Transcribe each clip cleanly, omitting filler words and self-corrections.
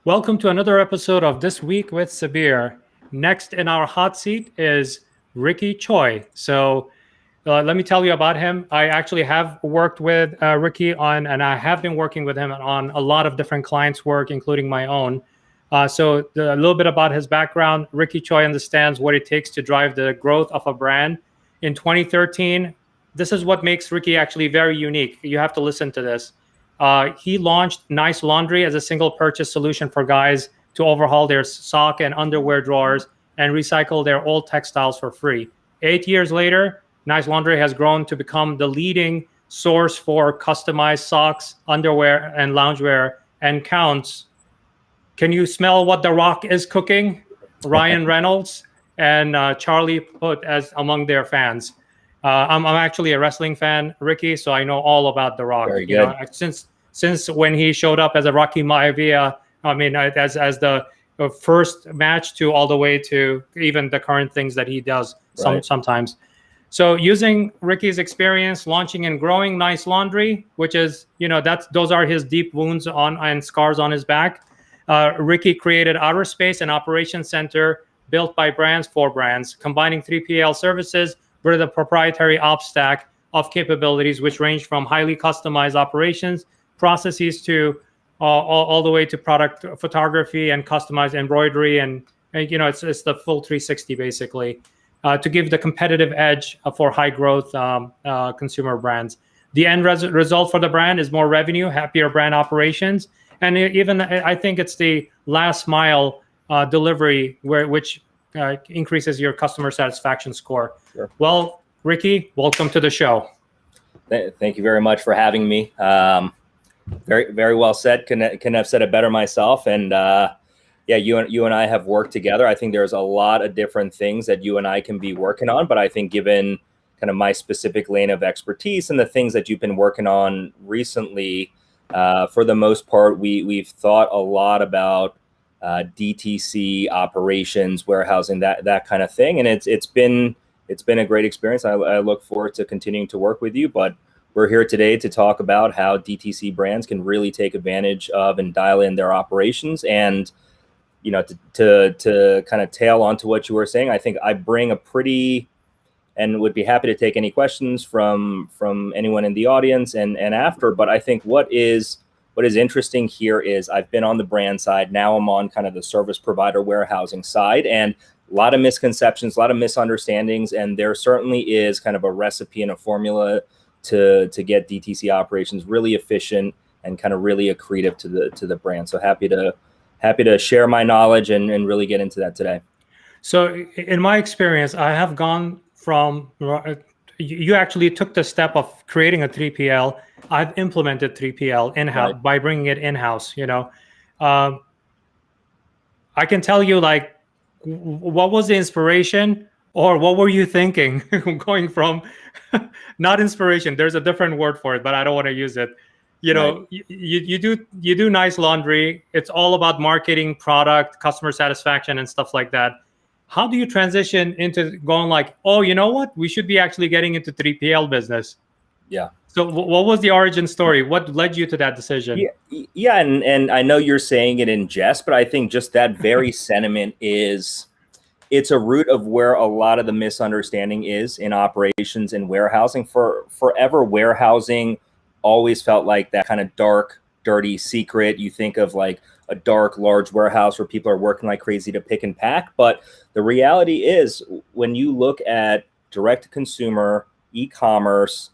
Welcome to another episode of This Week with Sabir. Next in our hot seat is Ricky Choi. Let me tell you about him. I actually have worked with Ricky and I have been working with him on a lot of different clients' work, including my own. A little bit about his background. Ricky Choi understands what it takes to drive the growth of a brand. In 2013, this is what makes Ricky actually very unique. You have to listen to this. He launched Nice Laundry as a single purchase solution for guys to overhaul their sock and underwear drawers and recycle their old textiles for free. 8 years later, Nice Laundry has grown to become the leading source for customized socks, underwear, and loungewear, and counts. Can you smell what The Rock is cooking? Ryan Reynolds and Charlie Puth as among their fans. I'm actually a wrestling fan, Ricky, so I know all about The Rock. Very good. Since when he showed up as a Rocky Maivia, as the first match to all the way to even the current things that he does sometimes. So using Ricky's experience launching and growing Nice Laundry, which is, those are his deep wounds and scars on his back. Ricky created Outerspace, an operations center built by brands for brands, combining 3PL services with a proprietary ops stack of capabilities, which range from highly customized operations processes to all the way to product photography and customized embroidery. And it's the full 360 basically to give the competitive edge for high growth consumer brands. The end result for the brand is more revenue, happier brand operations. And even I think it's the last mile delivery which increases your customer satisfaction score. Sure. Well, Ricky, welcome to the show. Thank you very much for having me. Very, very well said. Couldn't have said it better myself. And you and I have worked together. I think there's a lot of different things that you and I can be working on. But I think given kind of my specific lane of expertise and the things that you've been working on recently, for the most part, we've thought a lot about DTC operations, warehousing, that kind of thing. And it's been a great experience. I look forward to continuing to work with you, but we're here today to talk about how DTC brands can really take advantage of and dial in their operations. And, to kind of tail onto what you were saying, I think I bring and would be happy to take any questions from anyone in the audience and after. But I think what is interesting here is I've been on the brand side. Now I'm on kind of the service provider warehousing side, and a lot of misconceptions, a lot of misunderstandings. And there certainly is kind of a recipe and a formula to get DTC operations really efficient and kind of really accretive to the brand. So happy to share my knowledge and really get into that today. So in my experience, I have gone from, you actually took the step of creating a 3PL. I've implemented 3PL in-house by bringing it in-house. I can tell you, like, what was the inspiration, or what were you thinking going from not inspiration? There's a different word for it, but I don't want to use it. You do Nice Laundry. It's all about marketing, product, customer satisfaction, and stuff like that. How do you transition into going like, oh, you know what? We should be actually getting into 3PL business. Yeah. So what was the origin story? What led you to that decision? Yeah. And I know you're saying it in jest, but I think just that very sentiment it's a root of where a lot of the misunderstanding is in operations and warehousing. Forever, warehousing always felt like that kind of dark, dirty secret. You think of like a dark, large warehouse where people are working like crazy to pick and pack. But the reality is, when you look at direct-to-consumer, e-commerce,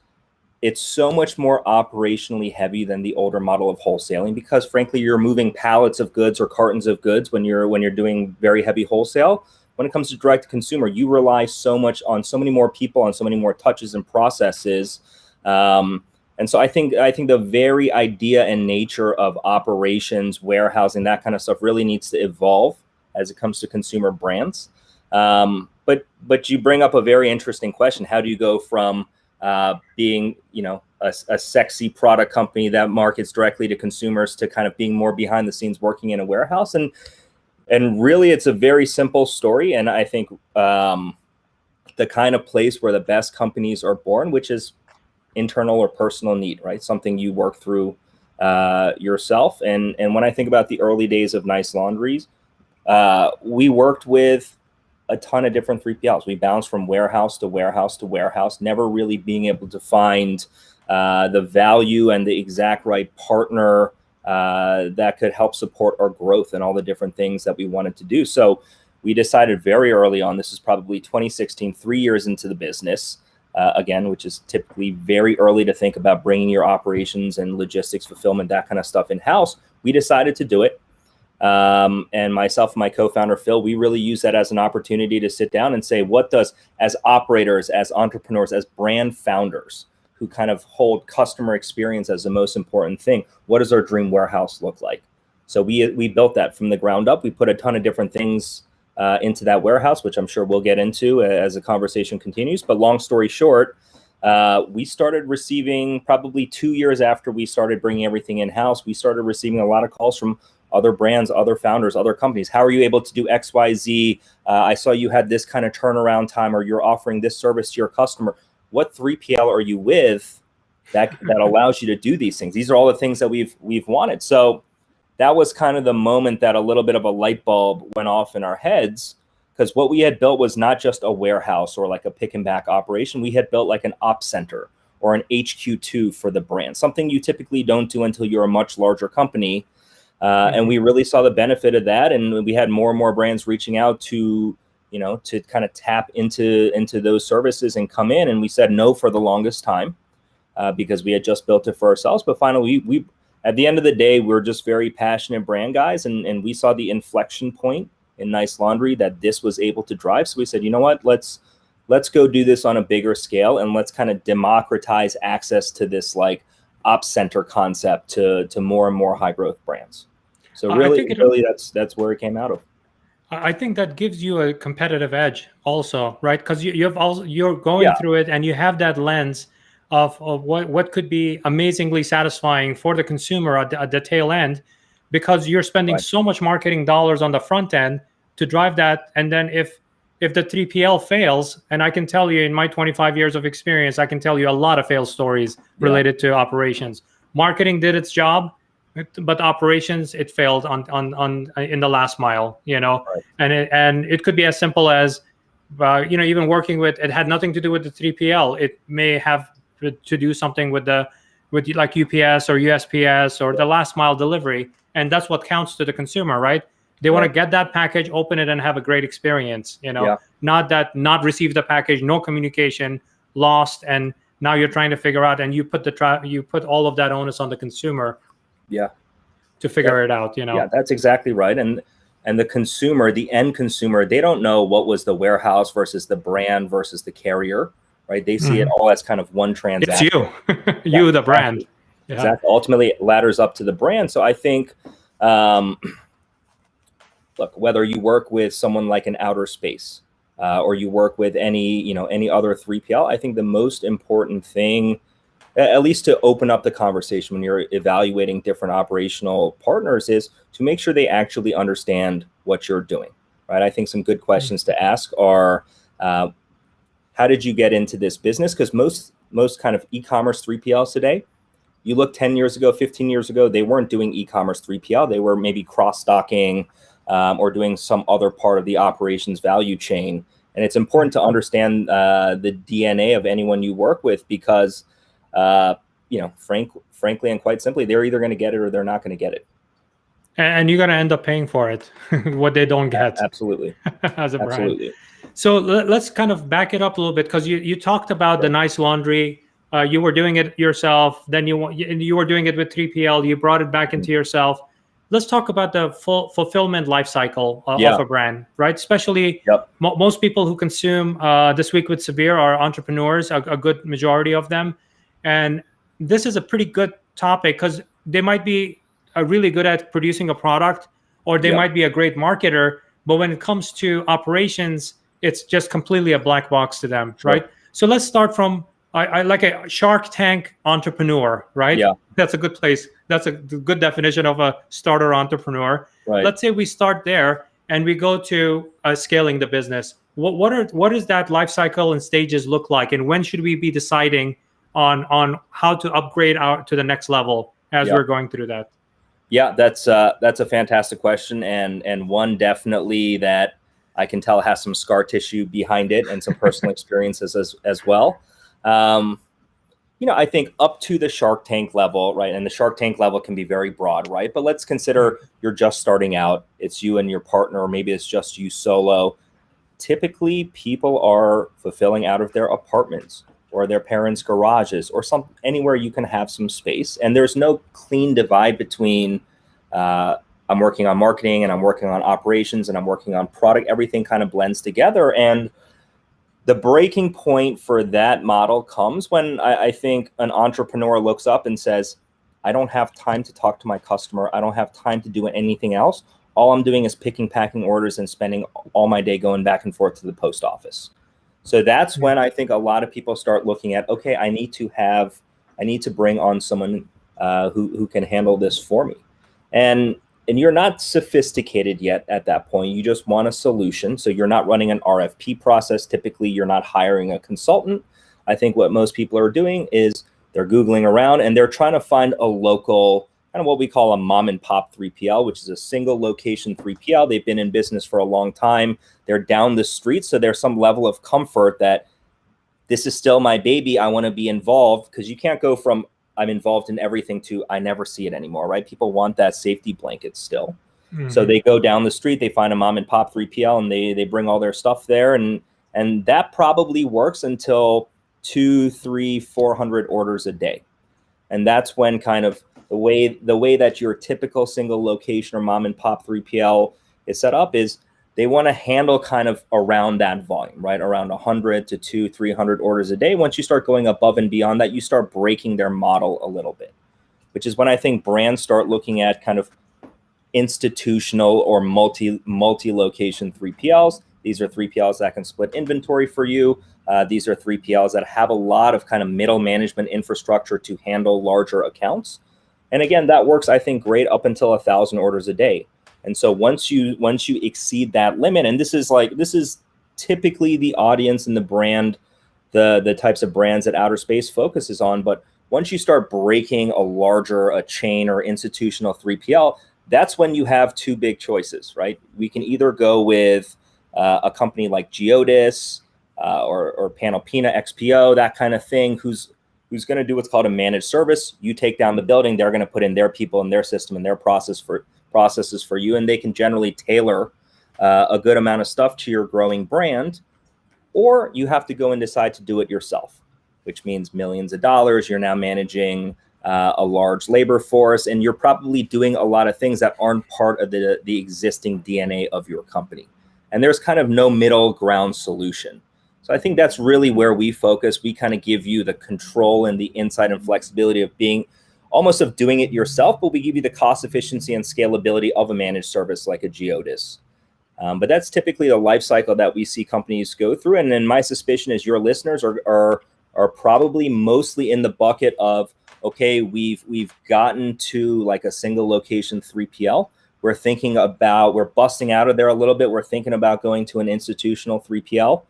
it's so much more operationally heavy than the older model of wholesaling, because frankly, you're moving pallets of goods or cartons of goods when you're doing very heavy wholesale. When it comes to direct-to-consumer, you rely so much on so many more people, on so many more touches and processes. And so I think the very idea and nature of operations, warehousing, that kind of stuff really needs to evolve as it comes to consumer brands. But you bring up a very interesting question. How do you go from being, a sexy product company that markets directly to consumers to kind of being more behind the scenes working in a warehouse? And really, it's a very simple story. And I think the kind of place where the best companies are born, which is internal or personal need, right? Something you work through yourself. And when I think about the early days of Nice Laundries, we worked with a ton of different 3PLs. We bounced from warehouse to warehouse to warehouse, never really being able to find the value and the exact right partner that could help support our growth and all the different things that we wanted to do. So we decided very early on, this is probably 2016, 3 years into the business, again, which is typically very early to think about bringing your operations and logistics, fulfillment, that kind of stuff in-house. We decided to do it. And myself and my co-founder, Phil, we really use that as an opportunity to sit down and say, what does, as operators, as entrepreneurs, as brand founders who kind of hold customer experience as the most important thing, what does our dream warehouse look like? So we built that from the ground up. We put a ton of different things into that warehouse, which I'm sure we'll get into as the conversation continues. But long story short, we started receiving, probably 2 years after we started bringing everything in-house, we started receiving a lot of calls from other brands, other founders, other companies. How are you able to do X, Y, Z? I saw you had this kind of turnaround time, or you're offering this service to your customer. What 3PL are you with that allows you to do these things? These are all the things that we've wanted. So that was kind of the moment that a little bit of a light bulb went off in our heads, because what we had built was not just a warehouse or like a pick and back operation. We had built like an ops center or an HQ2 for the brand, something you typically don't do until you're a much larger company. And we really saw the benefit of that. And we had more and more brands reaching out to, to kind of tap into those services and come in. And we said no for the longest time because we had just built it for ourselves. But finally, we at the end of the day, we're just very passionate brand guys. And we saw the inflection point in Nice Laundry that this was able to drive. So we said, you know what, let's go do this on a bigger scale, and let's kind of democratize access to this like ops center concept to more and more high growth brands. So really that's where it came out of. I think that gives you a competitive edge also, right? Because you're going through it and you have that lens of what could be amazingly satisfying for the consumer at the tail end, because you're spending so much marketing dollars on the front end to drive that. And then if the 3PL fails, and I can tell you in my 25 years of experience, I can tell you a lot of fail stories related to operations. Marketing did its job, but operations, it failed on in the last mile, and it could be as simple as, even working with, it had nothing to do with the 3PL. It may have to do something with like UPS or USPS or the last mile delivery. And that's what counts to the consumer, right? They want to get that package, open it, and have a great experience, not receive the package, no communication, lost. And now you're trying to figure out, and you put all of that onus on the consumer. To figure it out, Yeah, that's exactly right. And the consumer, the end consumer, they don't know what was the warehouse versus the brand versus the carrier, right? They see it all as kind of one transaction. It's you, the brand. Exactly. Ultimately, it ladders up to the brand. So I think, look, whether you work with someone like an Outerspace or you work with any other 3PL, I think the most important thing, at least to open up the conversation when you're evaluating different operational partners, is to make sure they actually understand what you're doing, right? I think some good questions to ask are, how did you get into this business? Because most kind of e-commerce 3PLs today, you look 10 years ago, 15 years ago, they weren't doing e-commerce 3PL. They were maybe cross-stocking or doing some other part of the operations value chain. And it's important to understand the DNA of anyone you work with, because frankly and quite simply, they're either going to get it or they're not going to get it. And you're going to end up paying for it, what they don't get. Absolutely. As a brand. So let's kind of back it up a little bit, because you talked about the Nice Laundry. You were doing it yourself. Then you were doing it with 3PL. You brought it back into yourself. Let's talk about the full fulfillment lifecycle of a brand, right? Especially most people who consume This Week with Sabir are entrepreneurs, a good majority of them. And this is a pretty good topic, because they might be really good at producing a product, or they might be a great marketer. But when it comes to operations, it's just completely a black box to them, right? So let's start from, I like a Shark Tank entrepreneur, right? Yeah. That's a good place. That's a good definition of a starter entrepreneur. Right. Let's say we start there and we go to scaling the business. What is that life cycle and stages look like? And when should we be deciding on how to upgrade to the next level? as Yeah. we're going through that? Yeah, that's a fantastic question, and one definitely that I can tell has some scar tissue behind it and some personal experiences as well. I think up to the Shark Tank level, right? And the Shark Tank level can be very broad, right? But let's consider you're just starting out. It's you and your partner, or maybe it's just you solo. Typically, people are fulfilling out of their apartments or their parents' garages or anywhere you can have some space. And there's no clean divide between I'm working on marketing and I'm working on operations and I'm working on product. Everything kind of blends together. And the breaking point for that model comes when I think an entrepreneur looks up and says, I don't have time to talk to my customer. I don't have time to do anything else. All I'm doing is picking, packing orders and spending all my day going back and forth to the post office. So that's when I think a lot of people start looking at, okay, I need to bring on someone who can handle this for me. And you're not sophisticated yet at that point. You just want a solution. So you're not running an RFP process. Typically, you're not hiring a consultant. I think what most people are doing is they're Googling around and they're trying to find a local, kind of what we call a mom and pop 3PL, which is a single location 3PL. They've been in business for a long time. They're down the street. So there's some level of comfort that this is still my baby. I want to be involved, because you can't go from I'm involved in everything to I never see it anymore, right? People want that safety blanket still. Mm-hmm. So they go down the street, they find a mom and pop 3PL and they bring all their stuff there. And that probably works until 200, 300, 400 orders a day. And that's when kind of the way that your typical single location or mom and pop 3PL is set up is they want to handle kind of around that volume, right? Around 100 to 200, 300 orders a day. Once you start going above and beyond that, you start breaking their model a little bit, which is when I think brands start looking at kind of institutional or multi-location 3PLs. These are 3PLs that can split inventory for you. These are 3PLs that have a lot of kind of middle management infrastructure to handle larger accounts. And again, that works, I think, great up until 1,000 orders a day. And so once you exceed that limit, and this is typically the audience and the brand, the types of brands that Outerspace focuses on. But once you start breaking a chain or institutional 3PL, that's when you have two big choices, right? We can either go with a company like Geodis or Panalpina XPO, that kind of thing, who's going to do what's called a managed service. You take down the building, they're going to put in their people and their system and their processes for you, and they can generally tailor a good amount of stuff to your growing brand. Or you have to go and decide to do it yourself, which means millions of dollars. You're now managing a large labor force, and you're probably doing a lot of things that aren't part of the existing DNA of your company. And there's kind of no middle ground solution. So I think that's really where we focus. We kind of give you the control and the insight and flexibility of doing it yourself, but we give you the cost efficiency and scalability of a managed service like a Geodis. But that's typically the life cycle that we see companies go through. And then my suspicion is your listeners are probably mostly in the bucket of, okay, we've gotten to like a single location 3PL. We're busting out of there a little bit. We're thinking about going to an institutional 3PL.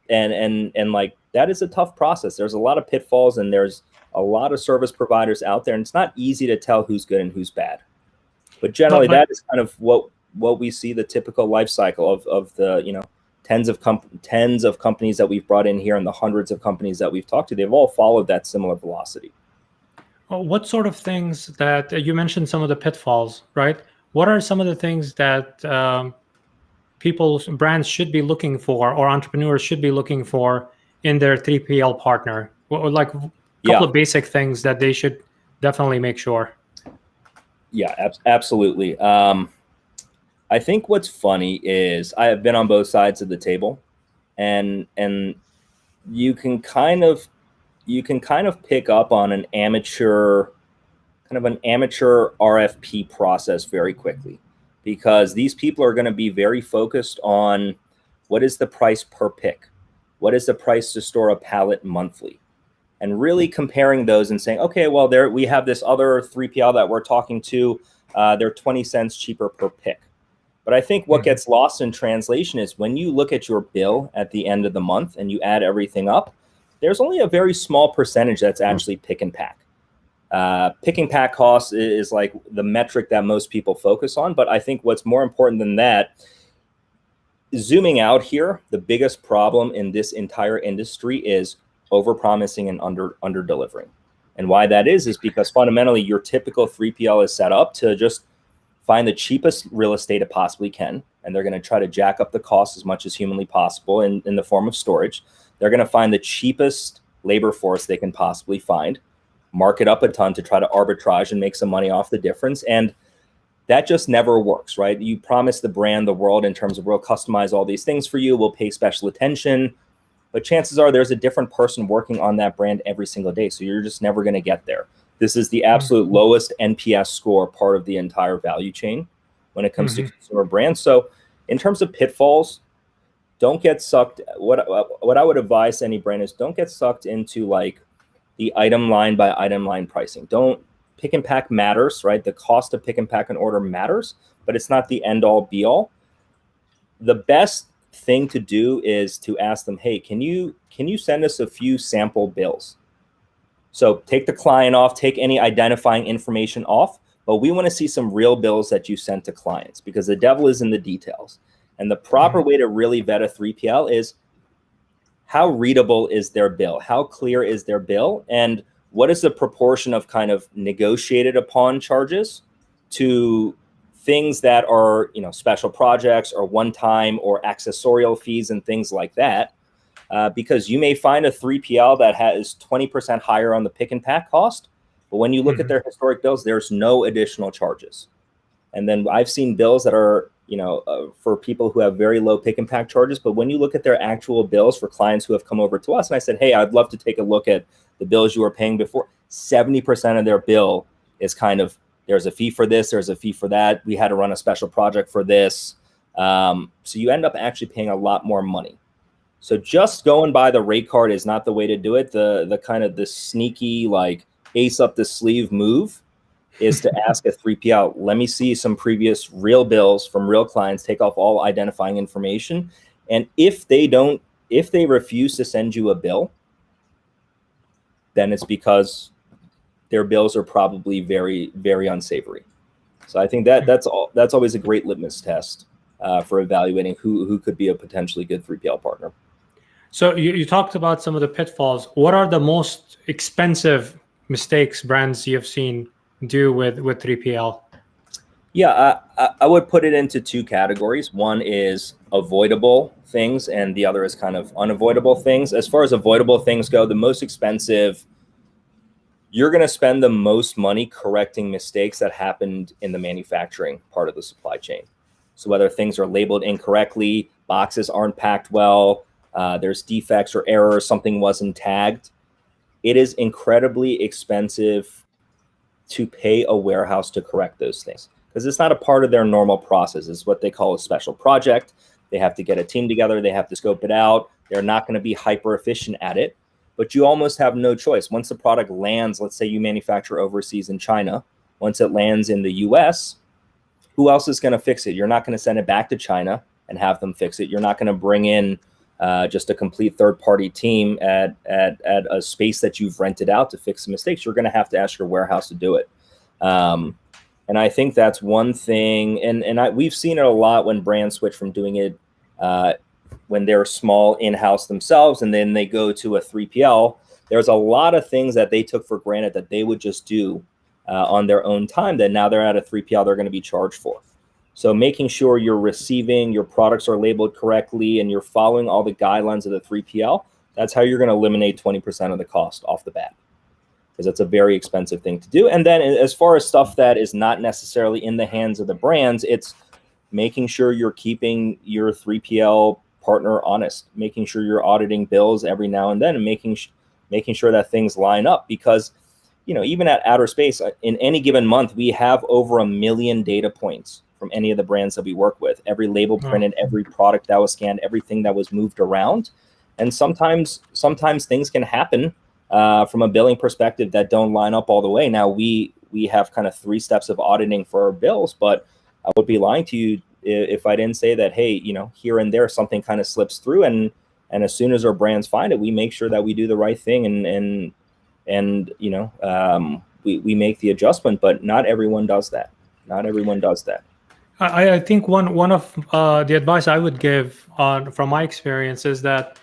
And like, that is a tough process. There's a lot of pitfalls and there's a lot of service providers out there, and it's not easy to tell who's good and who's bad. But generally, that is kind of what we see the typical life cycle of the tens of companies that we've brought in here and the hundreds of companies that we've talked to. They've all followed that similar velocity. Well, what sort of things that you mentioned, some of the pitfalls, right? What are some of the things that brands should be looking for, or entrepreneurs should be looking for in their 3PL partner? Like couple of basic things that they should definitely make sure. Yeah, absolutely. I think what's funny is I have been on both sides of the table, and you can kind of pick up on an amateur RFP process very quickly, because these people are going to be very focused on what is the price per pick, what is the price to store a pallet monthly. And really comparing those and saying, okay, well, we have this other 3PL that we're talking to. They're 20 cents cheaper per pick. But I think what gets lost in translation is when you look at your bill at the end of the month and you add everything up, there's only a very small percentage that's actually pick and pack. Picking pack costs is like the metric that most people focus on. But I think what's more important than that, zooming out here, the biggest problem in this entire industry is overpromising and under delivering. And why that is because fundamentally your typical 3PL is set up to just find the cheapest real estate it possibly can. And they're going to try to jack up the cost as much as humanly possible in the form of storage. They're going to find the cheapest labor force they can possibly find, mark it up a ton to try to arbitrage and make some money off the difference. And that just never works, right? You promise the brand the world in terms of we'll customize all these things for you, we'll pay special attention, but chances are there's a different person working on that brand every single day. So you're just never going to get there. This is the absolute lowest NPS score part of the entire value chain when it comes to consumer brands. So in terms of pitfalls, don't get sucked. What I would advise any brand is don't get sucked into like the item line by item line pricing. Don't pick and pack matters, right? The cost of pick and pack an order matters, but it's not the end all be all. The best thing to do is to ask them, hey, can you send us a few sample bills? So take the client off, take any identifying information off, but we want to see some real bills that you sent to clients because the devil is in the details. And the proper way to really vet a 3PL is how readable is their bill? How clear is their bill? And what is the proportion of kind of negotiated upon charges to things that are, special projects or one-time or accessorial fees and things like that? Because you may find a 3PL that has 20% higher on the pick and pack cost, but when you look at their historic bills, there's no additional charges. And then I've seen bills that are, for people who have very low pick and pack charges, but when you look at their actual bills for clients who have come over to us, and I said, hey, I'd love to take a look at the bills you were paying before, 70% of their bill is kind of, there's a fee for this, there's a fee for that, we had to run a special project for this. So you end up actually paying a lot more money. So just going by the rate card is not the way to do it. The kind of the sneaky, like ace up the sleeve move is to ask a 3PL, let me see some previous real bills from real clients, take off all identifying information. And if they refuse to send you a bill, then it's because their bills are probably very, very unsavory. So I think that's always a great litmus test for evaluating who could be a potentially good 3PL partner. So you talked about some of the pitfalls. What are the most expensive mistakes brands you've seen do with 3PL? Yeah, I would put it into two categories. One is avoidable things, and the other is kind of unavoidable things. As far as avoidable things go, the most expensive, you're going to spend the most money correcting mistakes that happened in the manufacturing part of the supply chain. So whether things are labeled incorrectly, boxes aren't packed well, there's defects or errors, something wasn't tagged, it is incredibly expensive to pay a warehouse to correct those things because it's not a part of their normal process. It's what they call a special project. They have to get a team together. They have to scope it out. They're not going to be hyper efficient at it, but you almost have no choice. Once the product lands, let's say you manufacture overseas in China, once it lands in the US, who else is going to fix it? You're not going to send it back to China and have them fix it. You're not going to bring in just a complete third-party team at a space that you've rented out to fix the mistakes. You're going to have to ask your warehouse to do it. And I think that's one thing. And we've seen it a lot when brands switch from doing it when they're small in-house themselves and then they go to a 3PL. There's a lot of things that they took for granted that they would just do on their own time that now they're at a 3PL, they're going to be charged for. So making sure you're receiving, your products are labeled correctly, and you're following all the guidelines of the 3PL, that's how you're going to eliminate 20% of the cost off the bat, because that's a very expensive thing to do. And then as far as stuff that is not necessarily in the hands of the brands, it's making sure you're keeping your 3PL partner honest, making sure you're auditing bills every now and then, and making sure that things line up. Because, even at Outerspace, in any given month, we have over 1 million data points from any of the brands that we work with, every label printed, every product that was scanned, everything that was moved around. And sometimes things can happen from a billing perspective that don't line up all the way. Now we have kind of 3 steps of auditing for our bills, but I would be lying to you if I didn't say that, hey, here and there something kind of slips through, and as soon as our brands find it, we make sure that we do the right thing and we make the adjustment, but not everyone does that. Not everyone does that. I think one of the advice I would give from my experience is that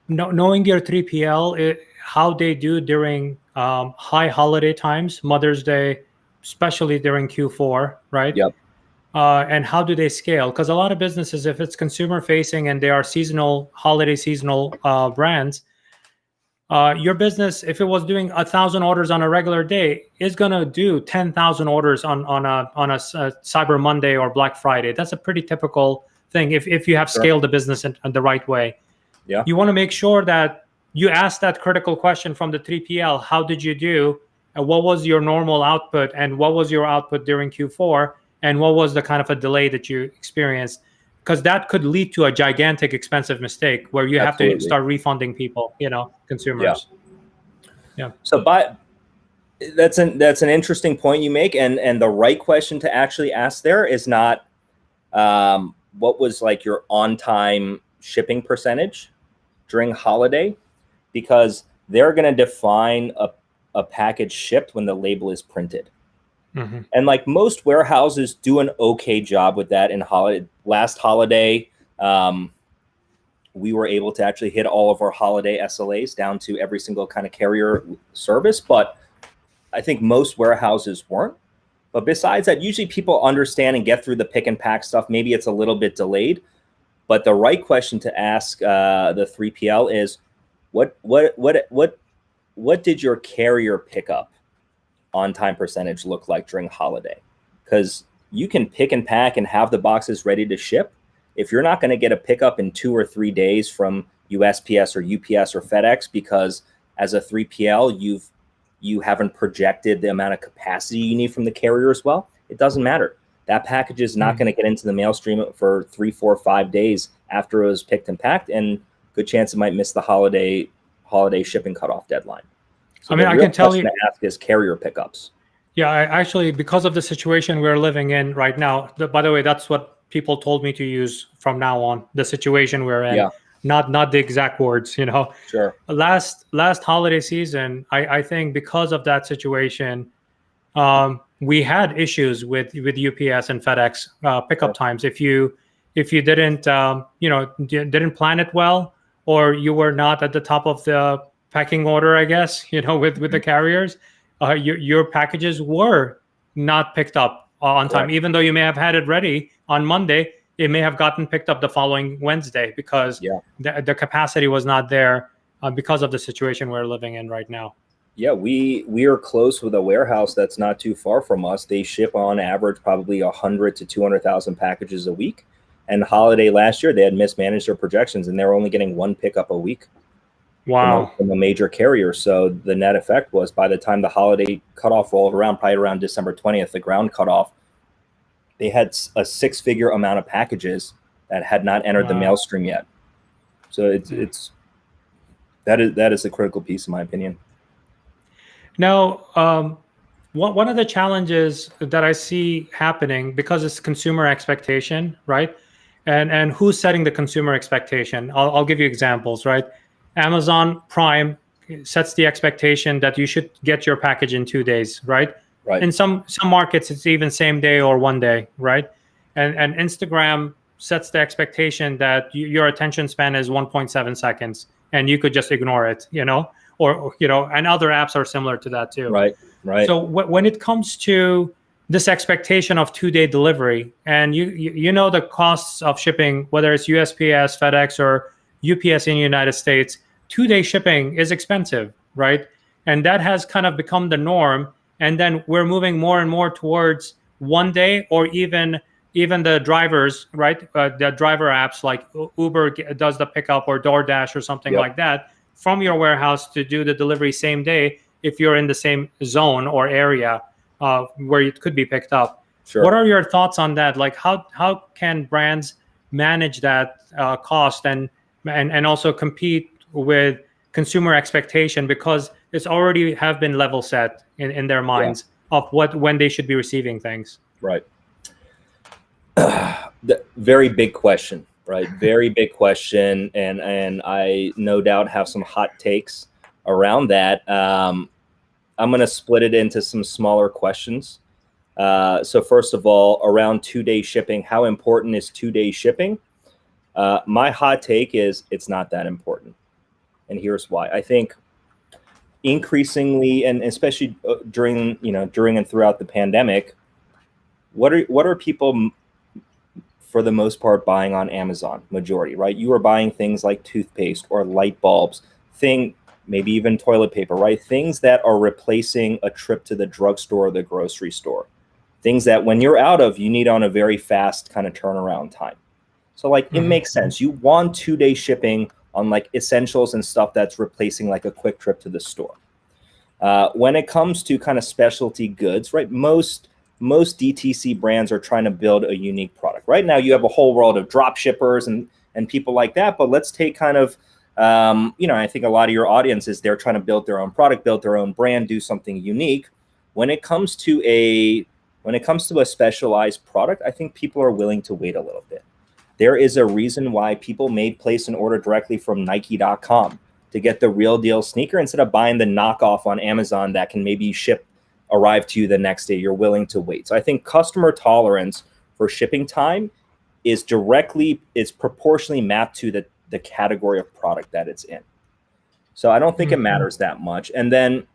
knowing your 3PL, how they do during high holiday times, Mother's Day, especially during Q4, right? Yep. And how do they scale? Because a lot of businesses, if it's consumer facing and they are holiday seasonal brands, your business, if it was doing 1,000 orders on a regular day, is going to do 10,000 orders on a Cyber Monday or Black Friday. That's a pretty typical thing if you have scaled the business in the right way. Yeah. You want to make sure that you ask that critical question from the 3PL. How did you do? And what was your normal output? And what was your output during Q4? And what was the kind of a delay that you experienced? Because that could lead to a gigantic expensive mistake where you have to start refunding people, consumers. Yeah. So that's an interesting point you make. And the right question to actually ask there is not what was like your on-time shipping percentage during holiday, because they're going to define a package shipped when the label is printed. Mm-hmm. And like most warehouses do an okay job with that. In last holiday, we were able to actually hit all of our holiday SLAs down to every single kind of carrier service, but I think most warehouses weren't. But besides that, usually people understand and get through the pick and pack stuff. Maybe it's a little bit delayed, but the right question to ask the 3PL is, what did your carrier pickup on-time percentage look like during holiday? Because you can pick and pack and have the boxes ready to ship. If you're not going to get a pickup in 2 or 3 days from USPS or UPS or FedEx, because as a 3PL, you haven't projected the amount of capacity you need from the carrier as well, it doesn't matter. That package is not going to get into the mail stream for 3, 4, 5 days after it was picked and packed, and good chance it might miss the holiday shipping cutoff deadline. So I can tell you to ask is carrier pickups. Yeah, actually, because of the situation we're living in right now, by the way, that's what people told me to use from now on, the situation we're in, not the exact words, Sure. Last holiday season, I think because of that situation, we had issues with UPS and FedEx pickup times. If you didn't didn't plan it well, or you were not at the top of the packing order, I guess, with the carriers, your packages were not picked up on time. Even though you may have had it ready on Monday, it may have gotten picked up the following Wednesday because the capacity was not there because of the situation we're living in right now. Yeah, we are close with a warehouse that's not too far from us. They ship on average probably 100 to 200,000 packages a week. And holiday last year, they had mismanaged their projections, and they were only getting 1 pickup a week. Wow. From a major carrier. So the net effect was, by the time the holiday cutoff rolled around, probably around December 20th, the ground cutoff, they had a 6-figure amount of packages that had not entered the mail stream yet. So that is the critical piece, in my opinion. Now, one of the challenges that I see happening, because it's consumer expectation, right? And who's setting the consumer expectation? I'll give you examples, right? Amazon Prime sets the expectation that you should get your package in 2 days, right? Right. In some markets, it's even same day or 1 day, right? And Instagram sets the expectation that your attention span is 1.7 seconds, and you could just ignore it, or and other apps are similar to that too. Right. So when it comes to this expectation of 2-day delivery, and you know the costs of shipping, whether it's USPS, FedEx, or UPS in the United States, 2-day shipping is expensive, right? And that has kind of become the norm. And then we're moving more and more towards 1 day, or even the drivers, right? The driver apps like Uber does the pickup, or DoorDash or something like that from your warehouse to do the delivery same day if you're in the same zone or area where it could be picked up. Sure. What are your thoughts on that? Like how can brands manage that cost and also compete with consumer expectation, because it's already have been level set in their minds of when they should be receiving things? Right. The very big question, right? Very big question. And I no doubt have some hot takes around that. I'm going to split it into some smaller questions. So first of all, around 2-day shipping, how important is 2-day shipping? My hot take is it's not that important. And here's why. I think increasingly, and especially during and throughout the pandemic, what are people for the most part buying on Amazon? Majority, right? You are buying things like toothpaste or light bulbs, maybe even toilet paper, right? Things that are replacing a trip to the drugstore or the grocery store. Things that when you're out of, you need on a very fast kind of turnaround time. So like it makes sense. You want 2-day shipping on like essentials and stuff that's replacing like a quick trip to the store. When it comes to kind of specialty goods, right? Most DTC brands are trying to build a unique product. Right now, you have a whole world of drop shippers and people like that. But let's take kind of, I think a lot of your audience is they're trying to build their own product, build their own brand, do something unique. When it comes to a specialized product, I think people are willing to wait a little bit. There is a reason why people may place an order directly from Nike.com to get the real deal sneaker instead of buying the knockoff on Amazon that can maybe arrive to you the next day. You're willing to wait. So I think customer tolerance for shipping time is proportionally mapped to the category of product that it's in. So I don't think it matters that much. And then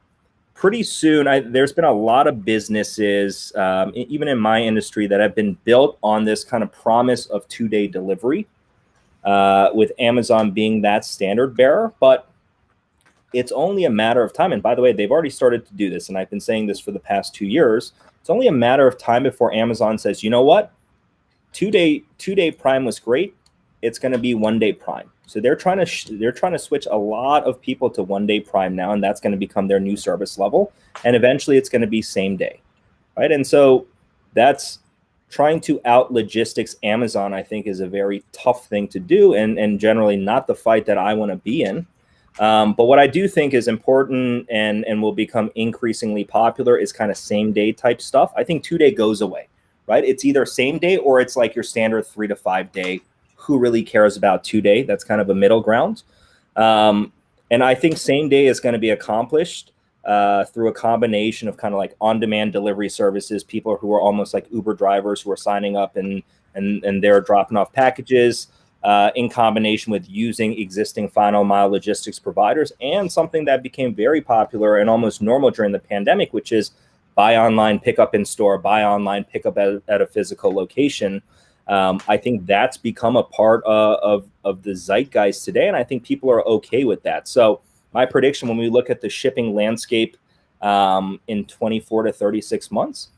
pretty soon, there's been a lot of businesses, even in my industry, that have been built on this kind of promise of 2-day delivery, with Amazon being that standard bearer. But it's only a matter of time. And by the way, they've already started to do this. And I've been saying this for the past 2 years. It's only a matter of time before Amazon says, you know what? 2-day Prime was great. It's going to be 1-day Prime. So they're trying to switch a lot of people to 1-day Prime now, and that's going to become their new service level. And eventually, it's going to be same day, right? And so that's trying to out logistics Amazon. I think is a very tough thing to do, and generally not the fight that I want to be in. But what I do think is important and will become increasingly popular is kind of same day type stuff. I think 2-day goes away, right? It's either same day or it's like your standard 3 to 5 day. Who really cares about 2-day? That's kind of a middle ground. And I think same day is going to be accomplished through a combination of kind of like on-demand delivery services, people who are almost like Uber drivers who are signing up and they're dropping off packages, in combination with using existing final mile logistics providers, and something that became very popular and almost normal during the pandemic, which is buy online, pick up in store, buy online, pick up at a physical location. I think that's become a part of the zeitgeist today, and I think people are okay with that. So my prediction when we look at the shipping landscape in 24 to 36 months,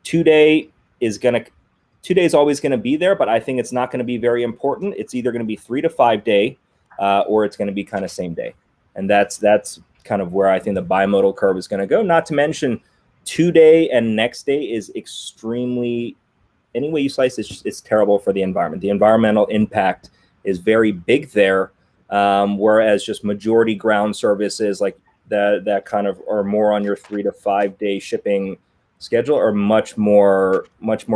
2-day is always going to be there, but I think it's not going to be very important. It's either going to be 3 to 5 day, or it's going to be kind of same day, and that's kind of where I think the bimodal curve is going to go. Not to mention, 2-day and next day is extremely. Any way you slice it, it's terrible for the environment. The environmental impact is very big there, whereas just majority ground services like that kind of are more on your 3 to 5 day shipping schedule are much more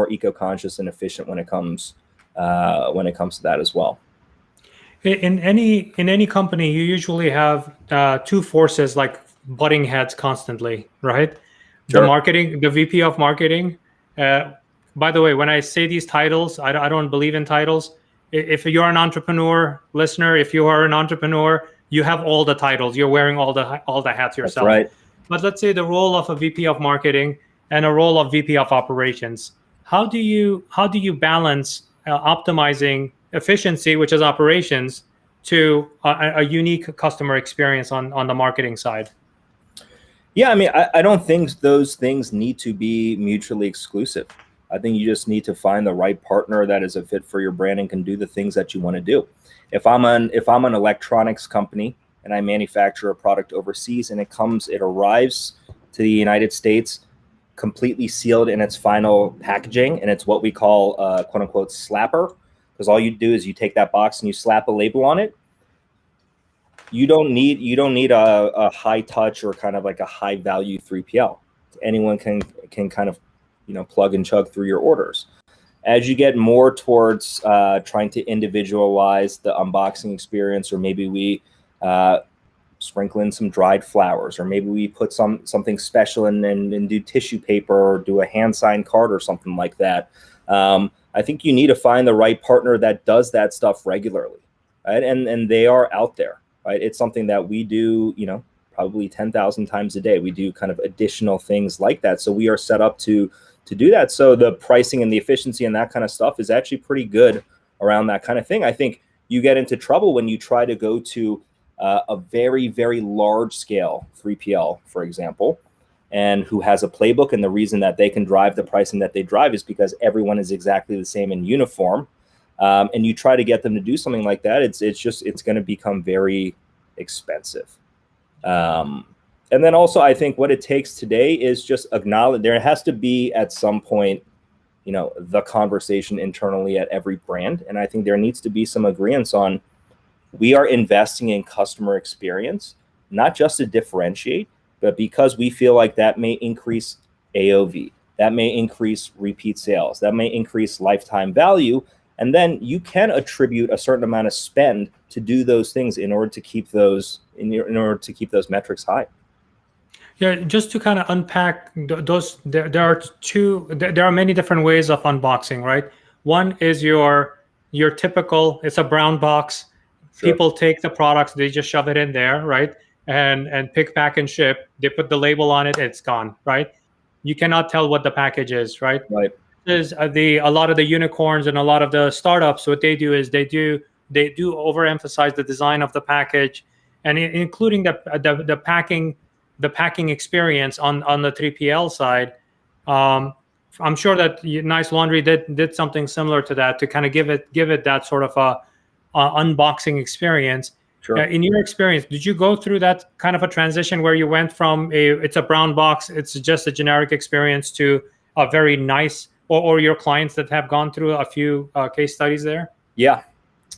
eco-conscious and efficient when it comes to that as well. In any company, you usually have two forces like butting heads constantly, right? Sure. The VP of marketing. By the way, when I say these titles, I don't believe in titles. If you're an entrepreneur, listener, if you are an entrepreneur, you have all the titles. You're wearing all the hats yourself. That's right. But let's say the role of a VP of marketing and a role of VP of operations. How do you balance optimizing efficiency, which is operations, to a unique customer experience on the marketing side? Yeah, I mean, I don't think those things need to be mutually exclusive. I think you just need to find the right partner that is a fit for your brand and can do the things that you want to do. If I'm an electronics company and I manufacture a product overseas and it arrives to the United States completely sealed in its final packaging, and it's what we call quote unquote slapper, because all you do is you take that box and you slap a label on it. You don't need a high touch or kind of like a high value 3PL. Anyone can kind of plug and chug through your orders. As you get more towards trying to individualize the unboxing experience, or maybe we sprinkle in some dried flowers, or maybe we put something special and do tissue paper or do a hand signed card or something like that. I think you need to find the right partner that does that stuff regularly, right? And they are out there, right? It's something that we do, probably 10,000 times a day. We do kind of additional things like that. So we are set up to do that. So the pricing and the efficiency and that kind of stuff is actually pretty good around that kind of thing. I think you get into trouble when you try to go to a very, very large scale 3PL, for example, and who has a playbook. And the reason that they can drive the pricing that they drive is because everyone is exactly the same in uniform. And you try to get them to do something like that, it's going to become very expensive. And then also, I think what it takes today is just acknowledge there has to be at some point, the conversation internally at every brand. And I think there needs to be some agreements on, we are investing in customer experience, not just to differentiate, but because we feel like that may increase AOV, that may increase repeat sales, that may increase lifetime value. And then you can attribute a certain amount of spend to do those things in order to keep those metrics high. Yeah, just to kind of unpack those, there are many different ways of unboxing, right? One is your typical, it's a brown box. Sure. People take the products, they just shove it in there, right? And pick, pack, and ship. They put the label on it, it's gone, right? You cannot tell what the package is, right? Right. Is a lot of the unicorns and a lot of the startups, what they do is they do overemphasize the design of the package, and including the packing experience on the 3PL side. I'm sure that Nice Laundry did something similar to that to kind of give it that sort of a unboxing experience. Sure. In your experience, did you go through that kind of a transition where you went from it's a brown box, it's just a generic experience, to a very nice, or your clients that have gone through a few case studies there? Yeah.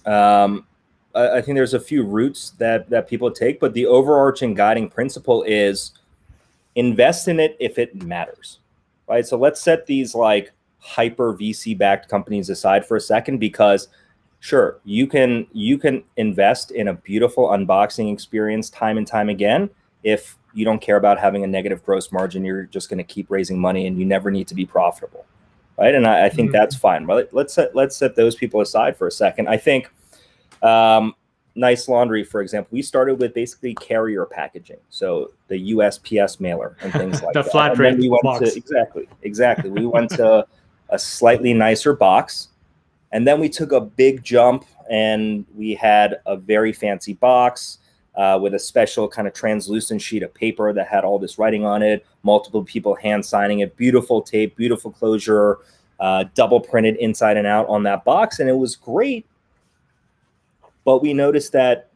I think there's a few routes that people take, but the overarching guiding principle is invest in it if it matters, right? So let's set these like hyper VC backed companies aside for a second, because sure, you can invest in a beautiful unboxing experience time and time again. If you don't care about having a negative gross margin, you're just going to keep raising money and you never need to be profitable, right? And I think that's fine. But let's set those people aside for a second. I think Nice Laundry, for example, we started with basically carrier packaging, so the USPS mailer and things like the that. flat rate box. Exactly. We went to a slightly nicer box, and then we took a big jump and we had a very fancy box with a special kind of translucent sheet of paper that had all this writing on it, multiple people hand signing it, beautiful tape, beautiful closure, double printed inside and out on that box, and it was great. But we noticed that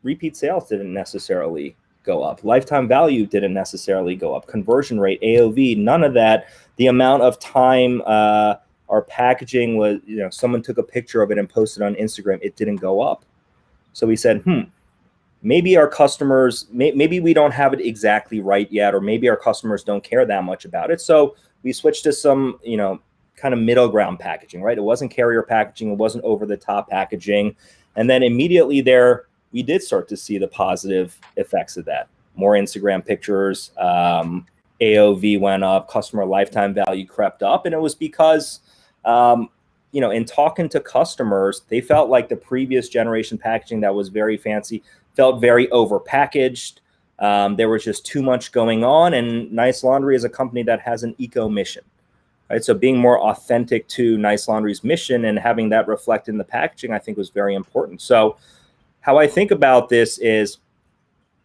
repeat sales didn't necessarily go up. Lifetime value didn't necessarily go up. Conversion rate, AOV, none of that. The amount of time our packaging was, someone took a picture of it and posted on Instagram, it didn't go up. So we said, maybe our customers, maybe we don't have it exactly right yet, or maybe our customers don't care that much about it. So we switched to some, kind of middle ground packaging, right? It wasn't carrier packaging. It wasn't over the top packaging. And then immediately there, we did start to see the positive effects of that. More Instagram pictures, AOV went up, customer lifetime value crept up. And it was because, in talking to customers, they felt like the previous generation packaging that was very fancy felt very overpackaged. There was just too much going on. And Nice Laundry is a company that has an eco mission. Right, so being more authentic to Nice Laundry's mission and having that reflect in the packaging, I think, was very important. So how I think about this is,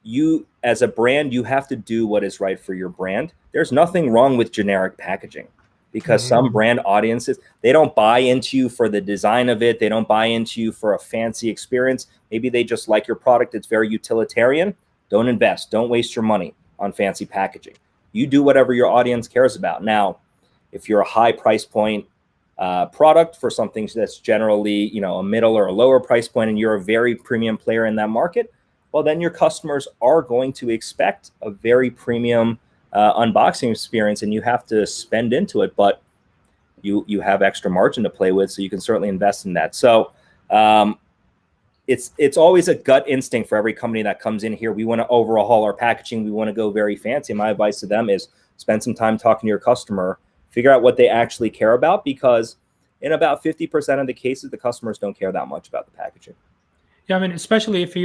you as a brand, you have to do what is right for your brand. There's nothing wrong with generic packaging, because some brand audiences, they don't buy into you for the design of it. They don't buy into you for a fancy experience. Maybe they just like your product. It's very utilitarian. Don't invest. Don't waste your money on fancy packaging. You do whatever your audience cares about. Now, if you're a high price point product for something that's generally, a middle or a lower price point, and you're a very premium player in that market, well, then your customers are going to expect a very premium unboxing experience, and you have to spend into it, but you have extra margin to play with, so you can certainly invest in that. So it's always a gut instinct for every company that comes in here. We want to overhaul our packaging. We want to go very fancy. My advice to them is spend some time talking to your customer, figure out what they actually care about, because in about 50% of the cases, the customers don't care that much about the packaging. Yeah, I mean, especially if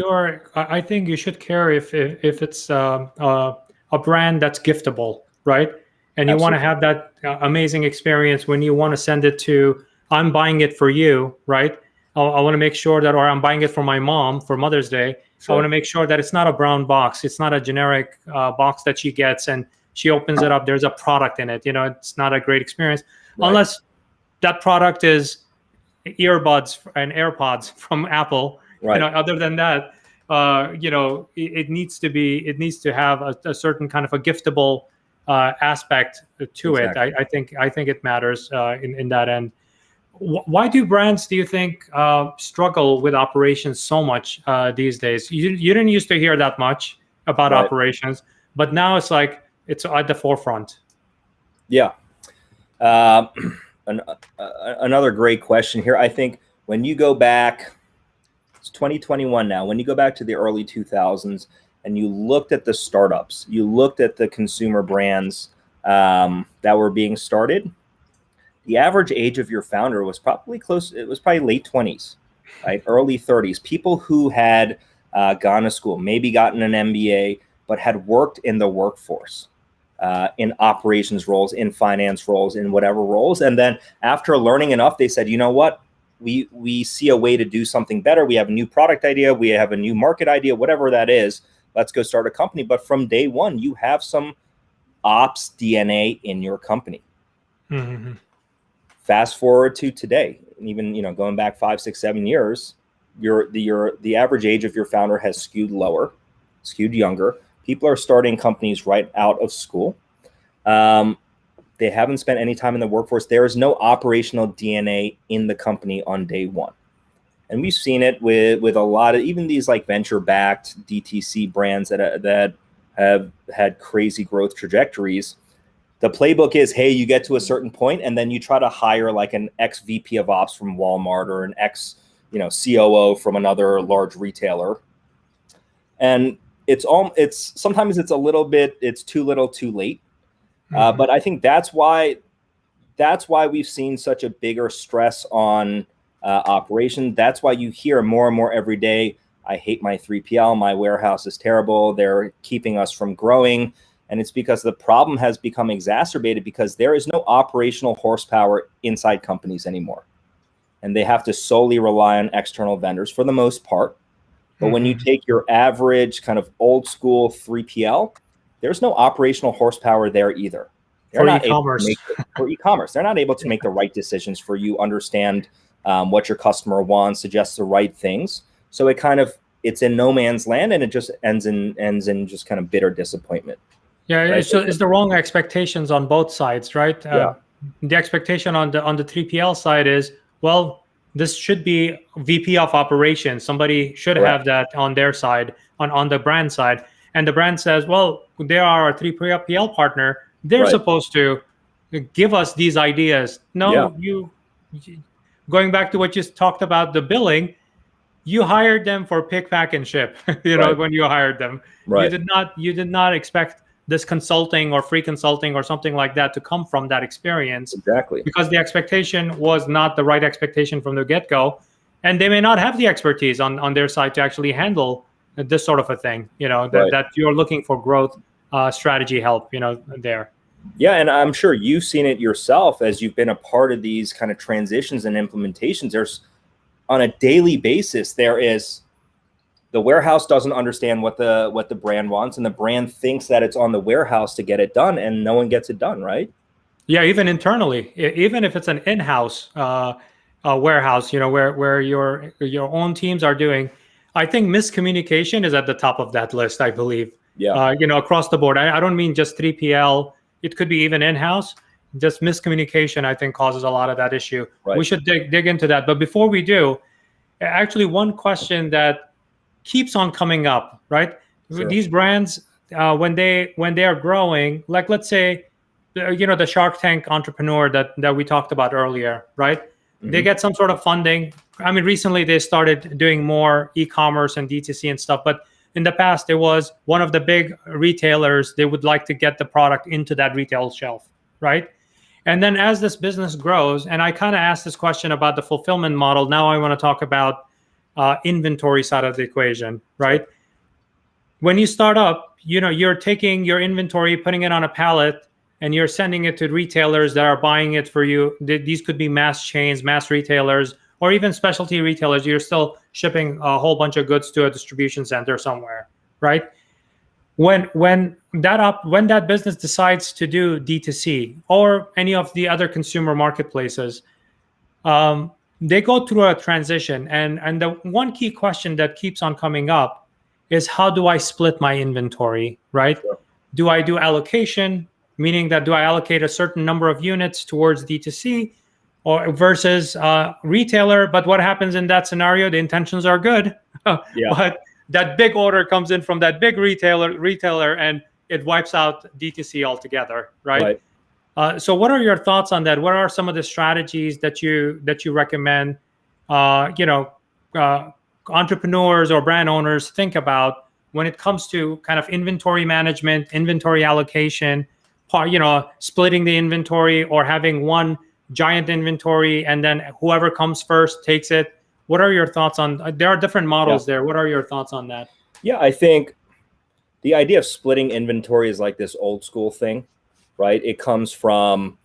I think you should care if it's a brand that's giftable, right? And you want to have that amazing experience when you want to send it to, I'm buying it for you, right? I want to make sure that, or I'm buying it for my mom for Mother's Day. Sure. I want to make sure that it's not a brown box. It's not a generic box that she gets and she opens it up. There's a product in it. It's not a great experience unless that product is earbuds and AirPods from Apple. Right. Other than that, it needs to have a certain kind of a giftable aspect to it. I think it matters in that end. Why do brands, do you think, struggle with operations so much these days? You didn't used to hear that much about operations, but now it's like it's at the forefront. Yeah. Another great question here. I think when you go back, it's 2021 now, when you go back to the early 2000s and you looked at the startups, you looked at the consumer brands that were being started, the average age of your founder was probably late 20s, right? Early 30s. People who had gone to school, maybe gotten an MBA, but had worked in the workforce, in operations roles, in finance roles, in whatever roles. And then after learning enough, they said, you know what? We see a way to do something better. We have a new product idea. We have a new market idea, whatever that is. Let's go start a company. But from day one, you have some ops DNA in your company. Mm-hmm. Fast forward to today, even going back 5, 6, 7 years, the average age of your founder has skewed lower, skewed younger. People are starting companies right out of school. They haven't spent any time in the workforce. There is no operational DNA in the company on day one. And we've seen it with a lot of even these like venture-backed DTC brands that have had crazy growth trajectories. The playbook is, hey, you get to a certain point and then you try to hire like an ex-VP of ops from Walmart or an ex-COO from another large retailer. And sometimes it's a little bit, it's too little, too late. But I think that's why we've seen such a bigger stress on operation. That's why you hear more and more every day, I hate my 3PL, my warehouse is terrible, they're keeping us from growing. And it's because the problem has become exacerbated because there is no operational horsepower inside companies anymore. And they have to solely rely on external vendors for the most part. But when you take your average kind of old school 3PL, there's no operational horsepower there either. For e-commerce. For e-commerce, they're not able to make the right decisions for you, understand what your customer wants, suggest the right things. So it's in no man's land, and it just ends in just kind of bitter disappointment. Yeah, right? It's the wrong expectations on both sides, right? The expectation on the 3PL side is, well, this should be VP of operations. Somebody should have that on their side, on the brand side. And the brand says, well, they are a 3PL partner. They're supposed to give us these ideas. No, going back to what you talked about, the billing, you hired them for pick, pack, and ship, when you hired them. Right. You did not expect this consulting or free consulting or something like that to come from that experience. Exactly. Because the expectation was not the right expectation from the get-go. And they may not have the expertise on their side to actually handle this sort of a thing, that you're looking for growth strategy help, there. Yeah, and I'm sure you've seen it yourself as you've been a part of these kind of transitions and implementations. There's, on a daily basis, the warehouse doesn't understand what the brand wants, and the brand thinks that it's on the warehouse to get it done, and no one gets it done, right? Yeah, even internally, even if it's an in-house warehouse, where your own teams are doing. I think miscommunication is at the top of that list, I believe. Yeah. Across the board. I don't mean just 3PL. It could be even in-house. Just miscommunication, I think, causes a lot of that issue. Right. We should dig into that. But before we do, actually, one question that keeps on coming up, right? Sure. These brands, when they are growing, like let's say, the Shark Tank entrepreneur that we talked about earlier, right? They get some sort of funding. I mean, recently they started doing more e-commerce and DTC and stuff, but in the past, there was one of the big retailers. They would like to get the product into that retail shelf, right? And then as this business grows, and I kind of asked this question about the fulfillment model. Now I want to talk about inventory side of the equation, right? When you start up, you're taking your inventory, putting it on a pallet, and you're sending it to retailers that are buying it for you. These could be mass chains, mass retailers, or even specialty retailers. You're still shipping a whole bunch of goods to a distribution center somewhere, right? When that business decides to do D2C or any of the other consumer marketplaces, they go through a transition. And the one key question that keeps on coming up is, how do I split my inventory, right? Sure. Do I do allocation, meaning that do I allocate a certain number of units towards D2C or versus retailer? But what happens in that scenario? The intentions are good, but that big order comes in from that big retailer, and it wipes out D2C altogether, right? So what are your thoughts on that? What are some of the strategies that you recommend entrepreneurs or brand owners think about when it comes to kind of inventory management, inventory allocation, splitting the inventory, or having one giant inventory and then whoever comes first takes it? What are your thoughts on? There are different models there. What are your thoughts on that? Yeah, I think the idea of splitting inventory is like this old school thing, right? It comes from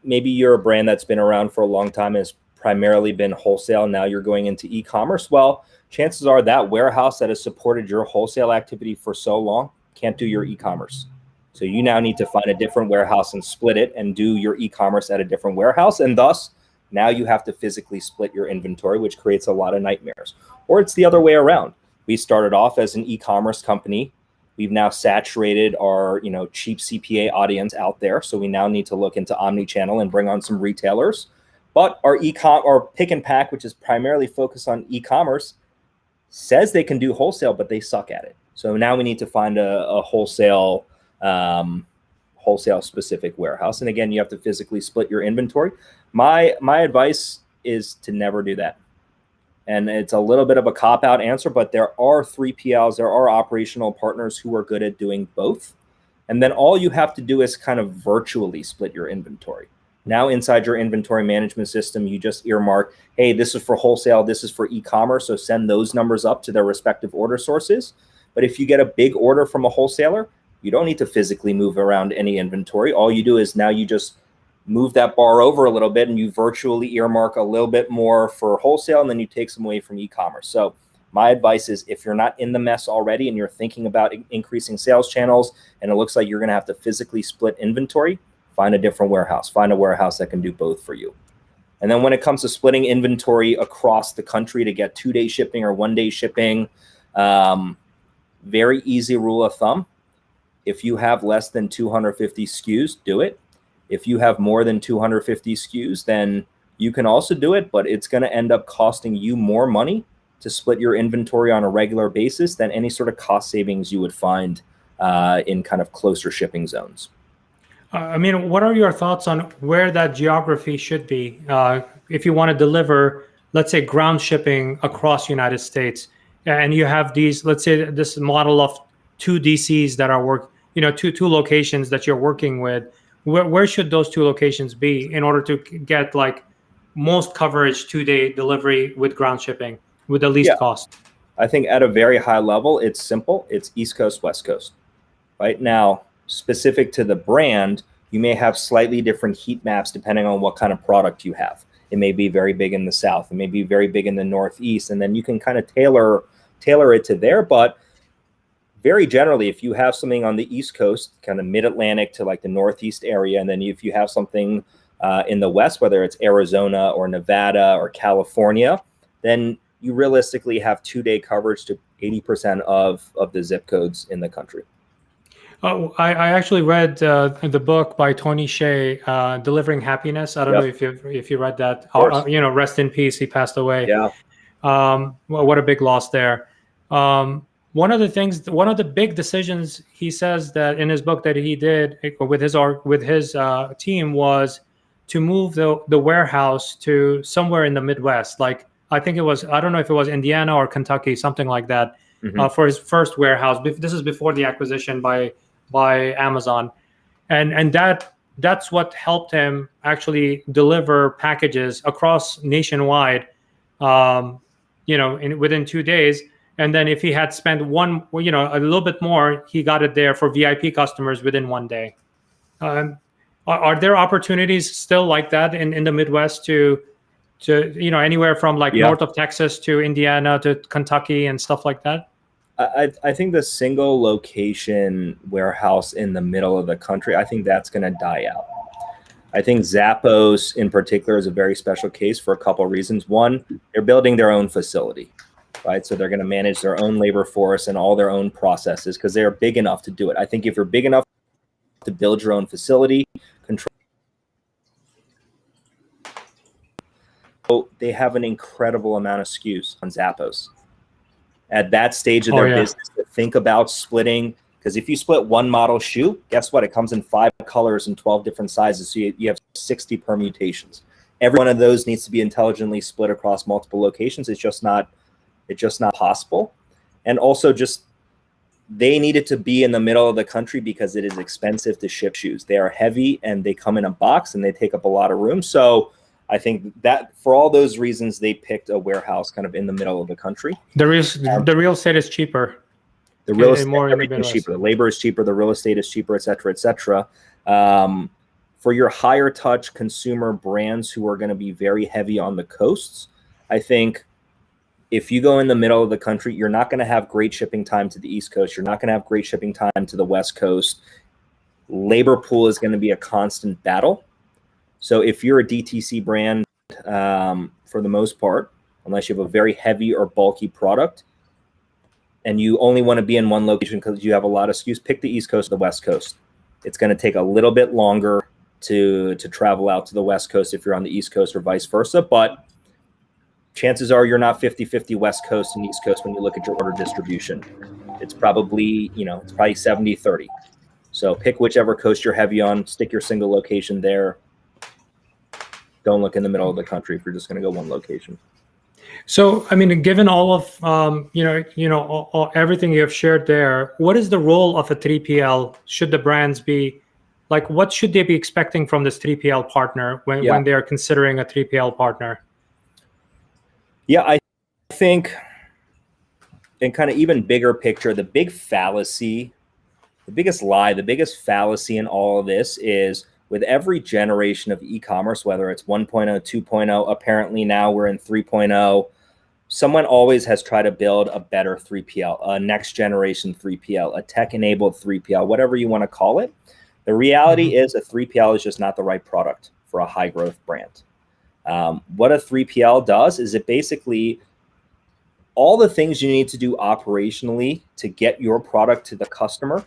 maybe you're a brand that's been around for a long time, has primarily been wholesale. Now you're going into e-commerce. Well, chances are that warehouse that has supported your wholesale activity for so long can't do your e-commerce. So you now need to find a different warehouse and split it and do your e-commerce at a different warehouse. And thus, now you have to physically split your inventory, which creates a lot of nightmares. Or it's the other way around. We started off as an e-commerce company. We've now saturated our cheap CPA audience out there. So we now need to look into omni-channel and bring on some retailers. But our pick and pack, which is primarily focused on e-commerce, says they can do wholesale, but they suck at it. So now we need to find a wholesale specific warehouse. And again, you have to physically split your inventory. My advice is to never do that. And it's a little bit of a cop-out answer, but there are 3PLs, there are operational partners who are good at doing both. And then all you have to do is kind of virtually split your inventory. Now inside your inventory management system, you just earmark, hey, this is for wholesale, this is for e-commerce. So send those numbers up to their respective order sources. But if you get a big order from a wholesaler, you don't need to physically move around any inventory. All you do is now you just move that bar over a little bit and you virtually earmark a little bit more for wholesale, and then you take some away from e-commerce. So my advice is, if you're not in the mess already and you're thinking about increasing sales channels and it looks like you're going to have to physically split inventory, find a different warehouse. Find a warehouse that can do both for you. And then when it comes to splitting inventory across the country to get 2-day shipping or 1-day shipping, very easy rule of thumb. If you have less than 250 SKUs, do it. If you have more than 250 SKUs, then you can also do it, but it's going to end up costing you more money to split your inventory on a regular basis than any sort of cost savings you would find in kind of closer shipping zones. What are your thoughts on where that geography should be? If you want to deliver, let's say, ground shipping across the United States, and you have these, let's say, this model of 2 DCs that are two locations that you're working with, where should those 2 locations be in order to get like most coverage 2-day delivery with ground shipping with the least cost? I think at a very high level, it's simple. It's East Coast, West Coast. Right now, specific to the brand, you may have slightly different heat maps depending on what kind of product you have. It may be very big in the South. It may be very big in the Northeast. And then you can kind of tailor it to there. But very generally, if you have something on the East Coast, kind of mid-Atlantic to like the Northeast area, and then if you have something in the West, whether it's Arizona or Nevada or California, then you realistically have 2-day coverage to 80% of the zip codes in the country. I actually read the book by Tony Hsieh, Delivering Happiness. I don't know if you read that. Rest in peace. He passed away. Yeah. What a big loss there. One of the big decisions he says that in his book that he did with his team was to move the warehouse to somewhere in the Midwest. Like I think it was, I don't know if it was Indiana or Kentucky, something like that, for his first warehouse. This is before the acquisition by Amazon, and that's what helped him actually deliver packages across nationwide, within 2 days. And then if he had spent a little bit more, he got it there for VIP customers within 1 day. Are there opportunities still like that in the Midwest to anywhere from like north of Texas to Indiana to Kentucky and stuff like that? I think the single location warehouse in the middle of the country, I think that's going to die out. I think Zappos in particular is a very special case for a couple of reasons. One, they're building their own facility, right? So they're going to manage their own labor force and all their own processes because they're big enough to do it. I think if you're big enough to build your own facility, control, they have an incredible amount of SKUs on Zappos. At that stage of their business, to think about splitting, because if you split one model shoe, guess what? It comes in 5 colors and 12 different sizes. So you have 60 permutations. Every one of those needs to be intelligently split across multiple locations. It's just not possible. And also just they needed to be in the middle of the country because it is expensive to ship shoes. They are heavy and they come in a box and they take up a lot of room. So I think that for all those reasons, they picked a warehouse kind of in the middle of the country. The real estate is cheaper. The real estate, everything's cheaper. The labor is cheaper. The real estate is cheaper, et cetera, et cetera. For your higher touch consumer brands who are going to be very heavy on the coasts, I think if you go in the middle of the country, you're not going to have great shipping time to the East Coast. You're not going to have great shipping time to the West Coast. Labor pool is going to be a constant battle. So if you're a DTC brand, for the most part, unless you have a very heavy or bulky product, and you only want to be in one location because you have a lot of SKUs, pick the East Coast or the West Coast. It's going to take a little bit longer to travel out to the West Coast if you're on the East Coast or vice versa. But chances are you're not 50-50 West Coast and East Coast when you look at your order distribution. It's probably, it's probably 70-30. So pick whichever coast you're heavy on, stick your single location there. Don't look in the middle of the country if you're just going to go one location. So, I mean, given all of everything you have shared there, what is the role of a 3PL? Should the brands be like, what should they be expecting from this 3PL partner when they are considering a 3PL partner? Yeah, I think, in kind of even bigger picture, the big fallacy, the biggest lie, the biggest fallacy in all of this is, with every generation of e-commerce, whether it's 1.0, 2.0, apparently now we're in 3.0, someone always has tried to build a better 3PL, a next generation 3PL, a tech-enabled 3PL, whatever you want to call it. The reality is a 3PL is just not the right product for a high-growth brand. What a 3PL does is it basically, all the things you need to do operationally to get your product to the customer,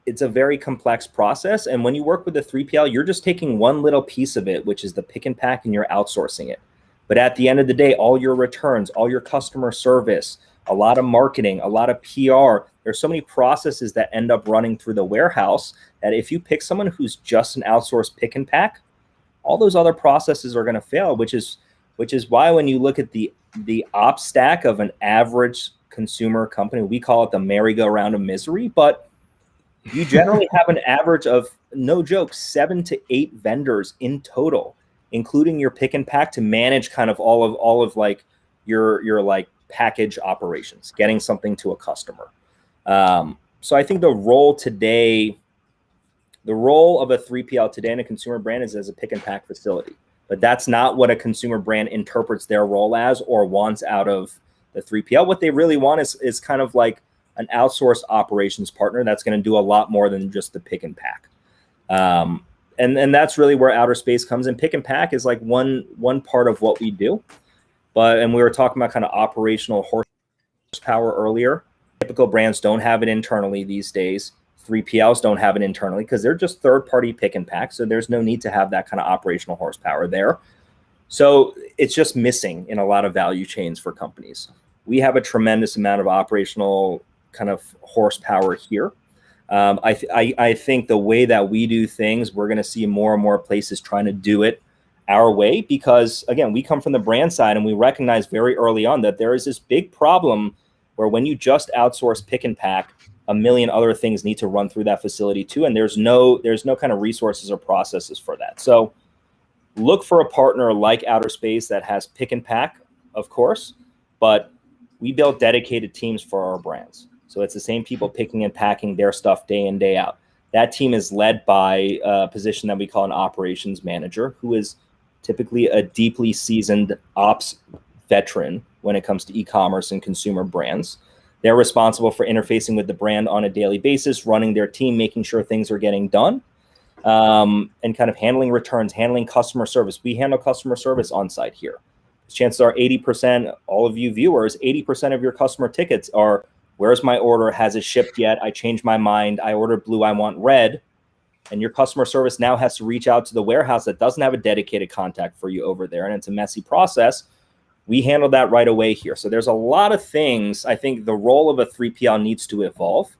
it's a very complex process. And when you work with a 3PL, you're just taking one little piece of it, which is the pick and pack, and you're outsourcing it. But at the end of the day, all your returns, all your customer service, a lot of marketing, a lot of PR, there's so many processes that end up running through the warehouse that if you pick someone who's just an outsourced pick and pack, all those other processes are going to fail, which is why when you look at the op stack of an average consumer company, we call it the merry-go-round of misery, but you generally have an average of, no joke, 7 to 8 vendors in total, including your pick and pack, to manage kind of all of like your like package operations, getting something to a customer. So I think the role of a 3PL today in a consumer brand is as a pick and pack facility, but that's not what a consumer brand interprets their role as or wants out of the 3PL. What they really want is kind of like an outsourced operations partner that's going to do a lot more than just the pick and pack. And that's really where Outerspace comes in. Pick and pack is like one part of what we do. And we were talking about kind of operational horsepower earlier. Typical brands don't have it internally these days. 3PLs don't have it internally because they're just third-party pick and pack. So there's no need to have that kind of operational horsepower there. So it's just missing in a lot of value chains for companies. We have a tremendous amount of operational kind of horsepower here. I think the way that we do things, we're going to see more and more places trying to do it our way, because again, we come from the brand side and we recognize very early on that there is this big problem where when you just outsource pick and pack, a million other things need to run through that facility too, and there's no kind of resources or processes for that. So look for a partner like Outerspace that has pick and pack, of course, but we build dedicated teams for our brands. So it's the same people picking and packing their stuff day in, day out. That team is led by a position that we call an operations manager, who is typically a deeply seasoned ops veteran when it comes to e-commerce and consumer brands. They're responsible for interfacing with the brand on a daily basis, running their team, making sure things are getting done, and kind of handling returns, handling customer service. We handle customer service on site here. Chances are 80%, all of you viewers, 80% of your customer tickets are, where's my order? Has it shipped yet? I changed my mind. I ordered blue, I want red. And your customer service now has to reach out to the warehouse that doesn't have a dedicated contact for you over there. And it's a messy process. We handle that right away here. So there's a lot of things. I think the role of a 3PL needs to evolve,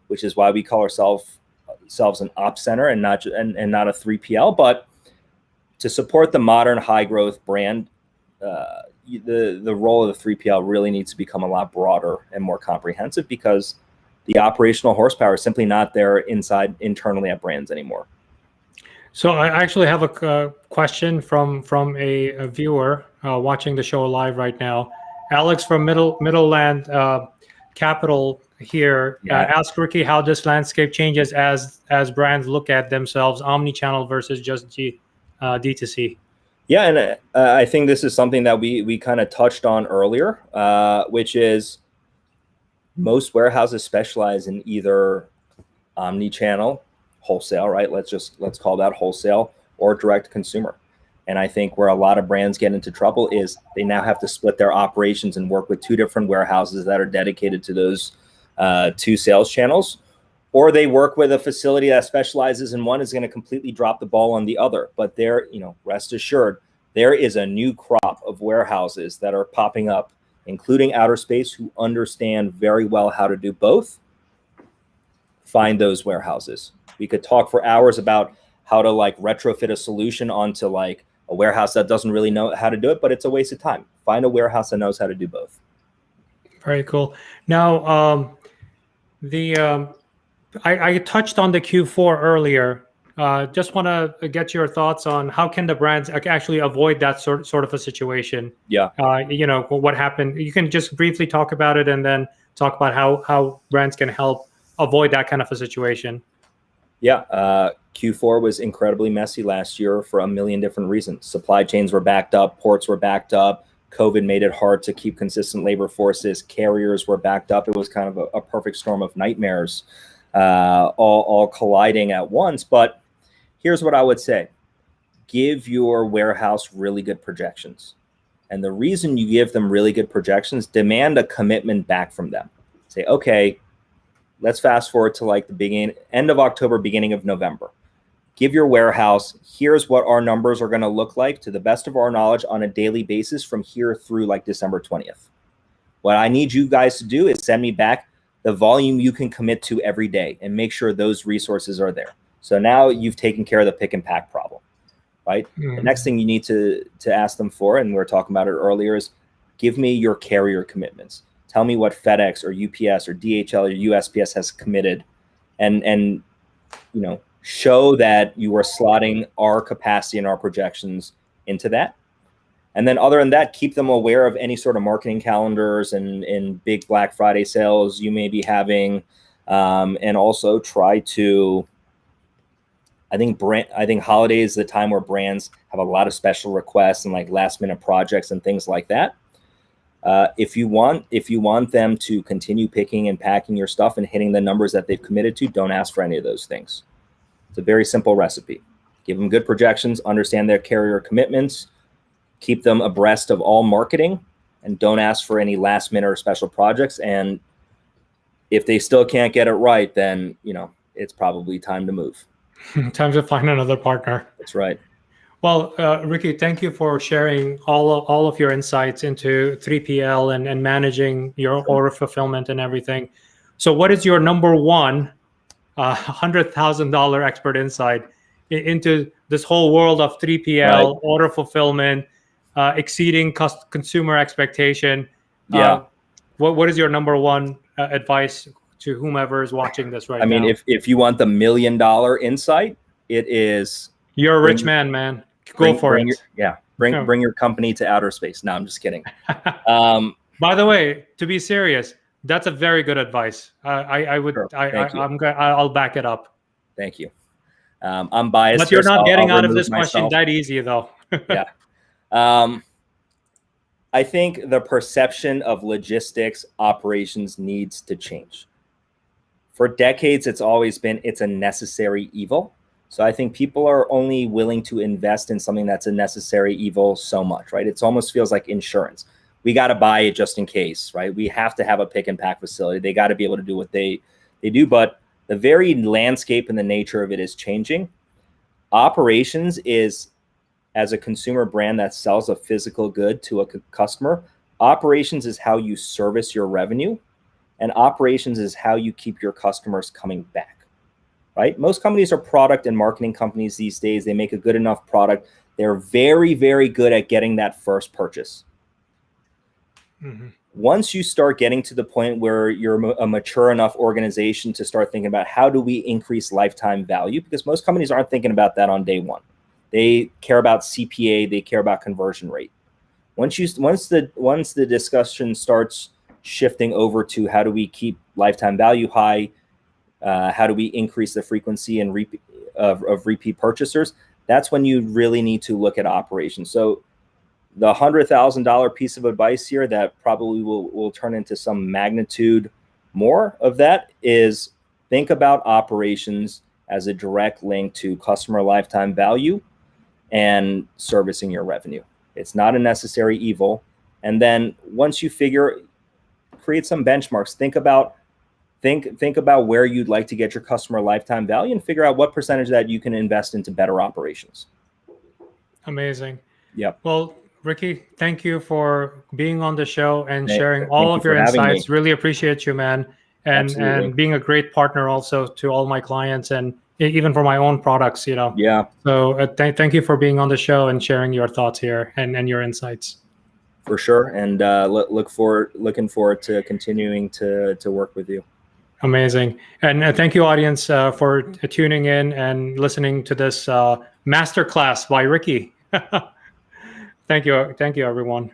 which is why we call ourselves an ops center and not a 3PL. But to support the modern high growth brand, the role of the 3PL really needs to become a lot broader and more comprehensive, because the operational horsepower is simply not there internally at brands anymore. So I actually have a question from a viewer watching the show live right now. Alex from Middleland Capital here asked Ricky how this landscape changes as brands look at themselves omni-channel versus just DTC. Yeah, and I think this is something that we kind of touched on earlier, which is most warehouses specialize in either omni-channel, wholesale, right? Let's call that wholesale, or direct consumer. And I think where a lot of brands get into trouble is they now have to split their operations and work with two different warehouses that are dedicated to those two sales channels, or they work with a facility that specializes in one is going to completely drop the ball on the other. But rest assured, there is a new crop of warehouses that are popping up, including Outerspace, who understand very well how to do both. Find those warehouses. We could talk for hours about how to retrofit a solution onto a warehouse that doesn't really know how to do it, but it's a waste of time. Find a warehouse that knows how to do both. Very cool. Now, I touched on the Q4 earlier. Just want to get your thoughts on how can the brands actually avoid that sort of a situation. Yeah. What happened. You can just briefly talk about it and then talk about how brands can help avoid that kind of a situation. Yeah. Q4 was incredibly messy last year for a million different reasons. Supply chains were backed up. Ports were backed up. COVID made it hard to keep consistent labor forces. Carriers were backed up. It was kind of a perfect storm of nightmares, all colliding at once. But here's what I would say. Give your warehouse really good projections. And the reason you give them really good projections, demand a commitment back from them. Say, okay, let's fast forward to the end of October, beginning of November. Give your warehouse, here's what our numbers are going to look like to the best of our knowledge on a daily basis from here through December 20th. What I need you guys to do is send me back the volume you can commit to every day and make sure those resources are there. So now you've taken care of the pick and pack problem, right? Mm-hmm. The next thing you need to ask them for, and we were talking about it earlier, is give me your carrier commitments. Tell me what FedEx or UPS or DHL or USPS has committed, and show that you are slotting our capacity and our projections into that. And then other than that, keep them aware of any sort of marketing calendars and big Black Friday sales you may be having. And also try to, I think holiday is the time where brands have a lot of special requests and last minute projects and things like that. If you want them to continue picking and packing your stuff and hitting the numbers that they've committed to, don't ask for any of those things. It's a very simple recipe. Give them good projections, understand their carrier commitments, keep them abreast of all marketing, and don't ask for any last minute or special projects. And if they still can't get it right, then, it's probably time to move. Time to find another partner. That's right. Well, Ricky, thank you for sharing all of your insights into 3PL and managing your order fulfillment and everything. So what is your number one $100,000 expert insight into this whole world of 3PL, order fulfillment, exceeding consumer expectation. Yeah. What is your number one advice to whomever is watching this right now? I mean, if you want the $1 million insight, it is... You're a rich man, man. Go for it. Bring your company to Outerspace. No, I'm just kidding. By the way, to be serious, that's a very good advice. I'll back it up. Thank you. I'm biased, but you're not getting out of this question that easy, though. Yeah. I think the perception of logistics operations needs to change. For decades, it's always been it's a necessary evil. So I think people are only willing to invest in something that's a necessary evil so much, right? It almost feels like insurance. We got to buy it just in case, right? We have to have a pick and pack facility. They got to be able to do what they do. But the very landscape and the nature of it is changing. Operations is, as a consumer brand that sells a physical good to a customer, operations is how you service your revenue, and operations is how you keep your customers coming back. Right? Most companies are product and marketing companies these days. They make a good enough product. They're very, very good at getting that first purchase. Mm-hmm. Once you start getting to the point where you're a mature enough organization to start thinking about how do we increase lifetime value, because most companies aren't thinking about that on day one. They care about CPA. They care about conversion rate. Once the discussion starts shifting over to how do we keep lifetime value high, how do we increase the frequency and of repeat purchasers? That's when you really need to look at operations. So the $100,000 piece of advice here that probably will turn into some magnitude more of that is think about operations as a direct link to customer lifetime value and servicing your revenue. It's not a necessary evil. And then once you create some benchmarks, think about where you'd like to get your customer lifetime value and figure out what percentage of that you can invest into better operations. Amazing. Yep. Well, Ricky, thank you for being on the show and sharing all of your insights. Really appreciate you, man. And being a great partner also to all my clients and even for my own products, Yeah. So thank you for being on the show and sharing your thoughts here and your insights. For sure. And looking forward to continuing to work with you. Amazing. And thank you, audience, for tuning in and listening to this masterclass by Ricky. Thank you, everyone.